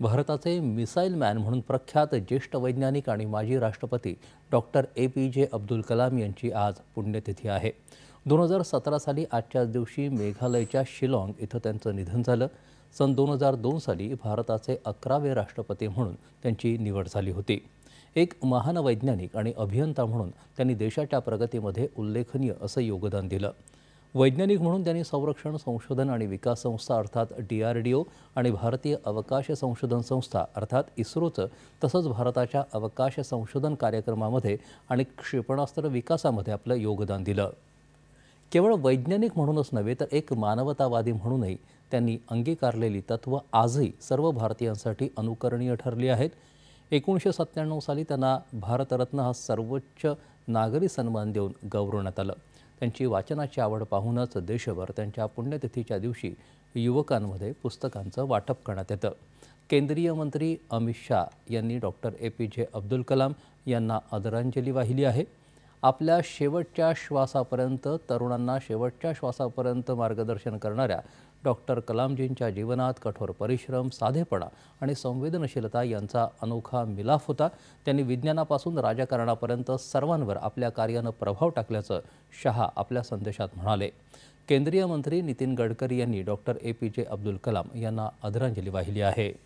भारताचे missile man म्हणून प्रख्यात ज्येष्ठ वैज्ञानिक आणि माजी राष्ट्रपती डॉक्टर APJ अब्दुल कलाम यांची आज पुण्यतिथी आहे। 2017 साली आजच्याच दिवशी मेघालयच्या शिलाँग इथं त्यांचं निधन झालं। सन 2002 साली भारताचे 11वे राष्ट्रपती म्हणून त्यांची निवड झाली होती। एक महान वैज्ञानिक आणि अभियंता म्हणून त्यांनी देशाच्या प्रगतीमध्ये उल्लेखनीय असं योगदान दिलं। वैज्ञानिक म्हणून त्यांनी संरक्षण संशोधन आणि विकास संस्था अर्थात DRDO आणि भारतीय अवकाश संशोधन संस्था अर्थात इस्रोचं तसंच भारताच्या अवकाश संशोधन कार्यक्रमामध्ये आणि क्षेपणास्त्र विकासामध्ये आपलं योगदान दिलं। केवळ वैज्ञानिक म्हणूनच नव्हे तर एक मानवतावादी म्हणूनही त्यांनी अंगीकारलेली तत्त्व आजही सर्व भारतीयांसाठी अनुकरणीय ठरली आहेत। 1997 साली त्यांना भारतरत्न हा सर्वोच्च नागरी सन्मान देऊन गौरवण्यात आलं। त्यांची वाचनाची आवड पाहूनच देशभर त्यांच्या पुण्यतिथीच्या दिवशी युवकांमध्ये पुस्तकांचं वाटप करण्यात येतं। केंद्रीय मंत्री अमित शाह यांनी डॉक्टर APJ अब्दुल कलाम यांना आदरांजली वाहिली आहे। आपल्या शेवटच्या श्वासापर्यंत तरुणांना शेवटच्या श्वासापर्यंत मार्गदर्शन करणाऱ्या डॉक्टर कलामजींच्या जीवनात कठोर परिश्रम, साधेपणा आणि संवेदनशीलता यांचा अनोखा मिलाफ होता। त्यांनी विज्ञानापासून राजकारणापर्यंत सर्वांवर आपल्या कार्यानं प्रभाव टाकल्याचं शाह आपल्या संदेशात म्हणाले। केंद्रीय मंत्री नितीन गडकरी यांनी डॉक्टर APJ अब्दुल कलाम यांना आदरांजली वाहिली आहे।